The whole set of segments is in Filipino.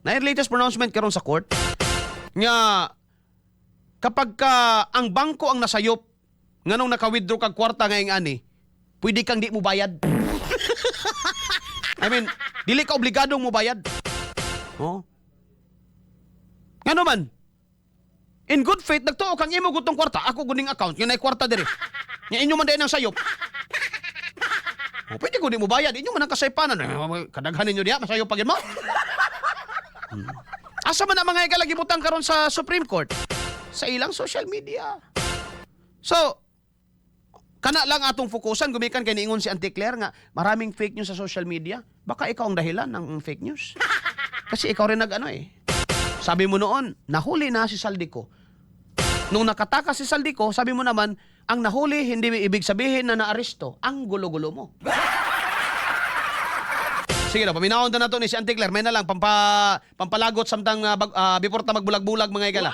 Na latest pronouncement karon sa court nga kapag ang bangko ang nasayop nganong naka-withdraw kag kwarta nga ing ani, pwede kang di mo bayad. I mean, dili ka obligadong mo bayad. Oh. Ngano man? In good faith, nagtuo kang imo gutong kwarta, ako guning account, nga nay kwarta diri. Nga inyo man din ang sayop. Oh, pwede ko di mo bayad, inyo man ang kasaypanan. Kadaghan ninyo diha, masayop pagin mo. Asa man ang mga ikalagi butang karon sa Supreme Court? Sa ilang social media. So, kana lang atong fokusan, gumikan kay niingon si Auntie Claire nga maraming fake news sa social media. Baka ikaw ang dahilan ng fake news. Kasi ikaw rin nag-ano eh. Sabi mo noon, nahuli na si Saldico. Nung nakatakas si Saldico, sabi mo naman, ang nahuli hindi ibig sabihin na naaresto. Ang gulo-gulo mo. Sige na, paminahon na to ni si Auntie Claire. May na lang, pampalagot samtang before ta magbulag-bulag mga igala.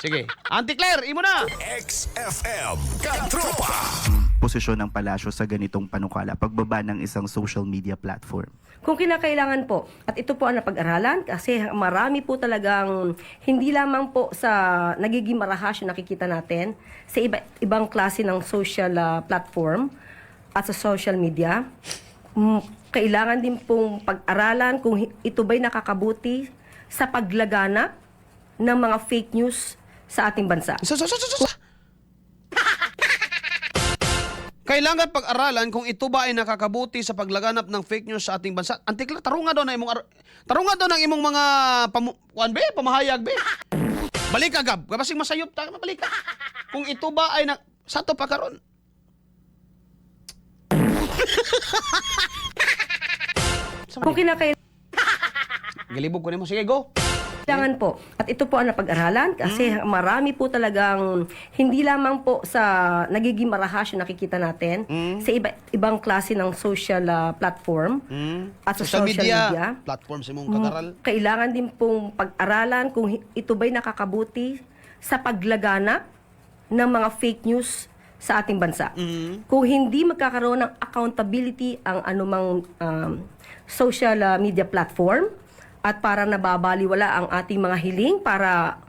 Sige. Auntie Claire, imo na! XFM Katropa. Posisyon ng palasyo sa ganitong panukala, pagbaba ng isang social media platform? Kung kinakailangan po, at ito po ang napag-aralan kasi marami po talagang hindi lamang po sa nagiging marahas yung nakikita natin sa ibang klase ng social platform at sa social media. Kailangan din pong pag-aralan kung ito ba'y nakakabuti sa paglaganap ng mga fake news sa ating bansa. Kailangan pag-aralan kung ito ba ay nakakabuti sa paglaganap ng fake news sa ating bansa. Auntie Claire, tarunga daw ng imong mga pamahayag be. Balik ka gab, kapasing masayop ta, balik ka. Kung ito ba ay sa to pa karon. Kung kinakailangan Galibog ko nimo, sige go. po, at ito po ang napag-aralan kasi marami po talagang hindi lamang po sa nagiging marahas yung nakikita natin sa ibang klase ng social platform at sa social media. Platform sa imong kagaral. Kailangan din pong pag-aralan kung ito ba'y nakakabuti sa paglaganap ng mga fake news sa ating bansa. Kung hindi magkakaroon ng accountability ang anumang social media platform at para nababaliwala ang ating mga hiling para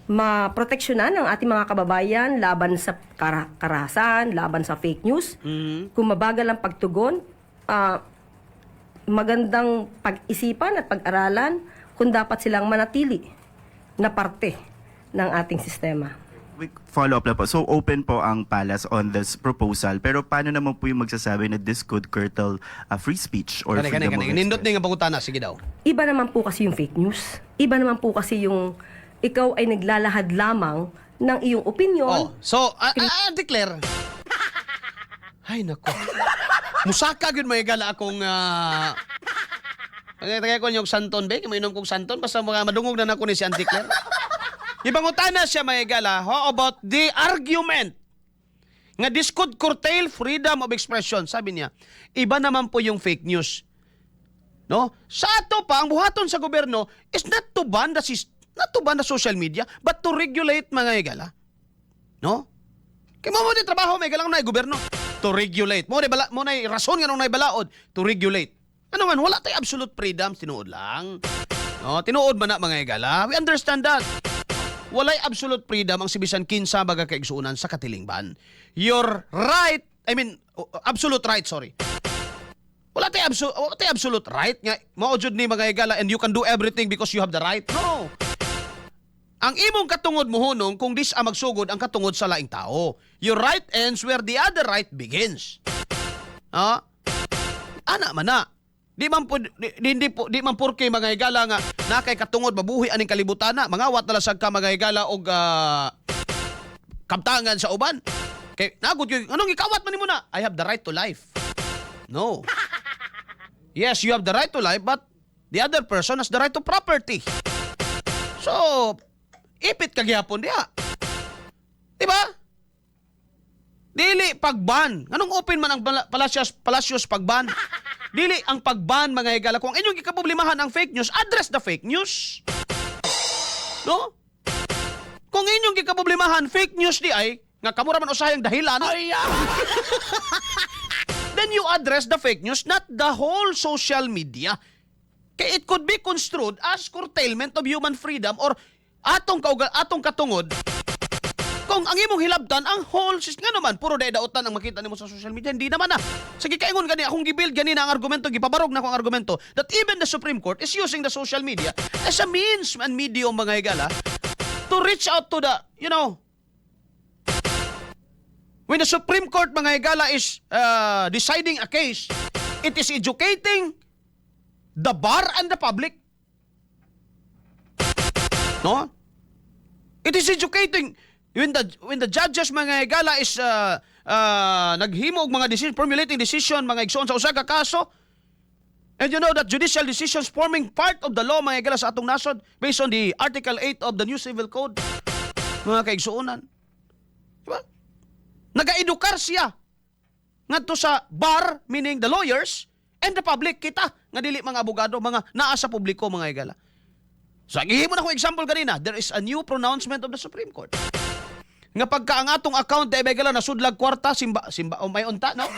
maproteksyonan ang ating mga kababayan laban sa karahasan, laban sa fake news. Kung mabagal ang pagtugon, magandang pag-isipan at pag-aralan kung dapat silang manatili na parte ng ating sistema. Follow-up lang po. So, open po ang Palace on this proposal. Pero paano naman po yung magsasabi na this could curtail free speech or freedom of Nindot expression? nga pangutana, sige daw. Iba naman po kasi yung fake news. Iba naman po kasi yung ikaw ay naglalahad lamang ng iyong opinion. So, Auntie Claire. Ay, nako. Musaka yun may gala akong tagay ko yung santon, be. Mainom kong santon. Basta mga madungog na nako ni si Auntie Claire. Ibangutana siya may gala, how about the argument nga this could curtail freedom of expression? Sabi niya, iba naman po yung fake news. No? Sa ato pa, ang buhaton sa gobyerno is not to ban the social media, but to regulate mga igala. No? Kaya mo din trabaho, may galang na gobyerno. To regulate. Mo na rason nga nung naibalaod, to regulate. Ano man, wala tayo absolute freedom, tinuod lang. No? Tinuod man na mga igala. We understand that. Walay absolute freedom ang sibisan kinsa baga kaigsuunan sa katilingban. Your right, absolute right, sorry. Wala tayo absolute right nga maujud ni mga igala and you can do everything because you have the right. No. Ang imong katungod mohunong kung dis magsugod ang katungod sa laing tao. Your right ends where the other right begins. Ana man na. Di man porke mga higala nga nakay katungod mabuhi aning kalibutan na mangawat na lasag ka mga higala og kaptangan sa uban. Kay nagot yung anong ikawat man nimo na? I have the right to life. No. Yes, you have the right to life but the other person has the right to property. So, ipit ka gyapon diha. Di ba? Dili pagban. Anong open man ang palasyos pagban? Dili ang pagban mga higala. Kung inyong ikaproblemahan ang fake news, address the fake news. No? Kung inyong ikaproblemahan fake news di ay nga kamura man usahang dahilan. Then you address the fake news, not the whole social media. Kay it could be construed as curtailment of human freedom or atong katungod kung ang imong hilabtan ang whole system nga naman puro daotan ang makita nimo sa social media, hindi naman na. Sige kaingon gani akong gibuild gani na ang argumento, gipabarog na akong argumento that even the Supreme Court is using the social media as a means and medium mga higala to reach out to the, you know, when the Supreme Court mga higala is deciding a case, it is educating the bar and the public. No? It is educating when the judges mga higala is naghimo og mga decision, formulating decision mga igsoon sa usa ka kaso. And you know that judicial decisions forming part of the law mga higala sa atong nasod based on the Article 8 of the New Civil Code. Mga kaigsuonan. Diba? Nagaedukar siya ngadto sa bar, meaning the lawyers, and the public, kita nga dili mga abogado, mga naa sa publiko mga higala. So, gihimo na ko example kanina, there is a new pronouncement of the Supreme Court. Nga pagka ang atong account ay megala nasudlag kwarta, simba o may unta, no?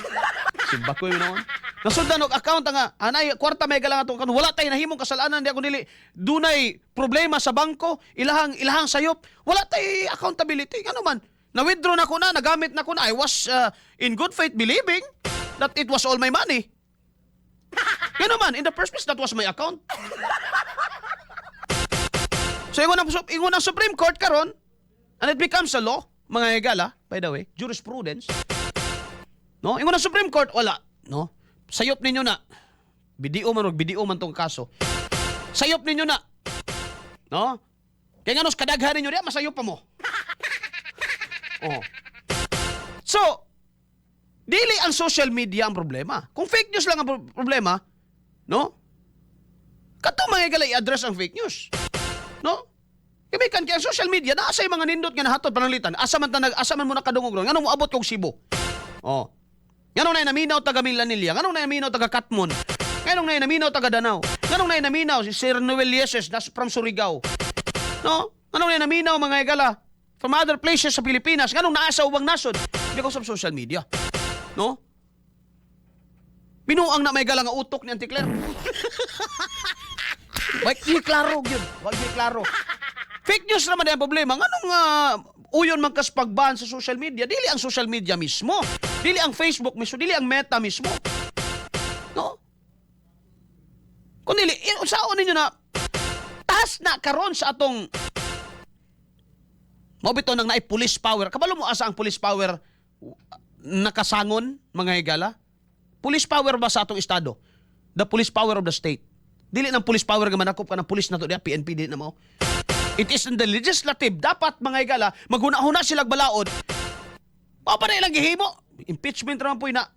Simba ko yun naman. Nasudlan og account nga, anay kwarta megala atong account, wala tay nahimong kasalanan, di ako nili, dunay problema sa bangko, ilahang sayop, wala tay accountability, ano man. Na-withdraw na ko na, nagamit na ko na, I was in good faith believing that it was all my money. Yan naman, in the first place, that was my account. So, ingon ang Supreme Court karon, and it becomes a law, mga higala, by the way, jurisprudence. No? Ingon ang Supreme Court, wala. No? Sayop ninyo na. Bidio man tong kaso. Sayop ninyo na. No? Kaya nga nos kadaghan ninyo diya, masayop pa mo. Oh. So, dili ang social media ang problema. Kung fake news lang ang problema, no? Kato mga higala i-address ang fake news. No? Kaya ang social media, naasa yung mga nindot nga nahatod pananglitan. Asa man mo nakadungog ron. Anong moabot kong Cebu? Oh. Ganong na naminaw taga Milanilla. Ganong na naminaw taga Katmon. Ganong na naminaw taga Danau. Ganong na naminaw si Sir Noel Yeses from Surigao. No? Ganong na naminaw mga higala from other places sa Pilipinas. Ganong naasa ubang nasod because of social media. No? Binuang na may higala nga utok ni Auntie Claire. Wag di klaro yun. Wag di klaro. Fake news naman ang problema. Anong uyon man kas pagban sa social media? Dili ang social media mismo. Dili ang Facebook mismo. Dili ang Meta mismo. No? Kung dili, usaon ninyo na taas na karon sa atong mabito nang naay police power. Kabalo mo asa ang police power nakasangon, mga higala? Police power ba sa atong estado? The police power of the state. Dili ng police power nga manakop ka ng police na to diya, PNP dili na mo. It is in the legislative. Dapat mga higala, maghuna-huna silang balaod. Pa na ilang gihimo. Impeachment naman po na.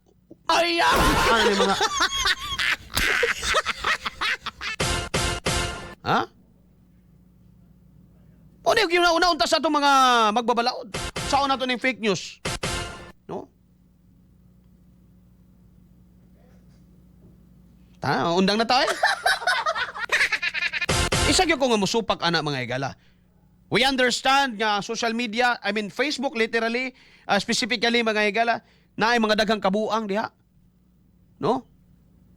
Ay, ano yung mga... Ha? O yung una-unta sa itong mga magbabalaod. Saan na ito ng fake news? No? Undang na tayo. Isa ko nga musupak ana mga higala. We understand nga social media, I mean Facebook literally, specifically mga higala, na ay mga daghang kabuang diha. No?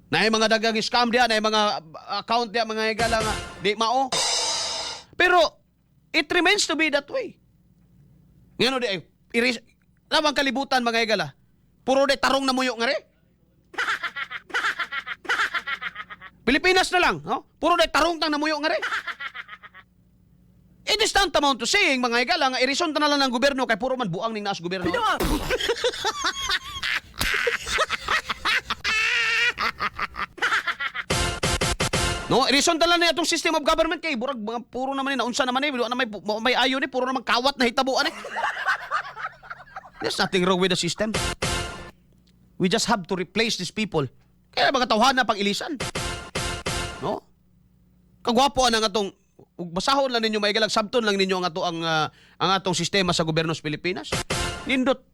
Na ay mga daghang scam diha, na ay mga account diha mga higala nga di mao. Pero it remains to be that way. Ngano di ay labang kalibutan mga higala. Puro di tarong na muyo nga re. Pilipinas na lang, no? Puro day tarong tang namuyo nga rin. It is tantamount to saying, mga higala, nga irison na lang ng gobyerno kay puro man buang ning naas gobyerno. No, irison na lang na itong system of government kay burag mga puro naman ni naunsa naman ni, may ayo ni, puro naman kawat na hitabuan eh. There's nothing wrong with the system. We just have to replace these people. Kaya mga tawhana pang ilisan. No? Kagwapo ang atong basahon lang ninyo maigalag sabton lang ninyo ang atong sistema sa gobyerno sa Pilipinas. Nindot.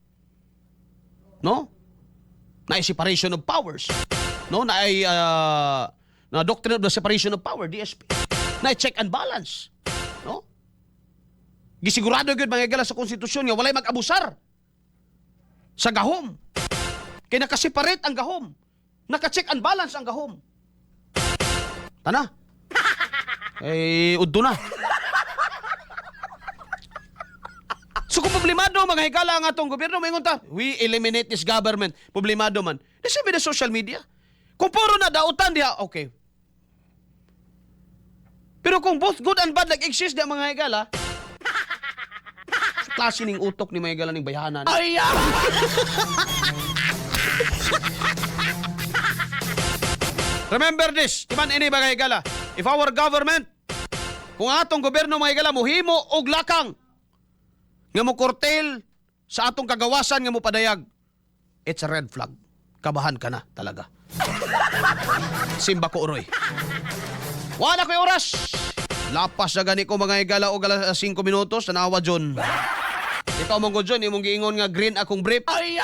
No? Naay separation of powers. No? Naay na doctrine of the separation of power, DSP. Naay check and balance. No? Gisigurado gyud maigalag sa konstitusyon nga walay mag-abusar sa gahom. Kay nakaseparate ang gahom. Naka-check and balance ang gahom. Tana. Udto na. So kung problemado mga higala ang atong gobyerno, maingon ta, we eliminate this government. Problemado man. Sabi na social media. Kung puro na dautan diha, okay. Pero kung both good and bad exist diha mga higala, klase ning utok ni mga higala ning bayhanan. Ay! Remember this, timan ini mga higala. If our government, kung atong gobyerno mga higala, muhimo og lakang nga mo curtail sa atong kagawasan nga mo padayag, it's a red flag. Kabahan ka na talaga. Simba ko uroy. Wala ko'y oras. Lapas na gani ko mga higala og alas 5 minutos, tanawa John. Ikaw mong John, imong giingon nga green akong brief. Ay!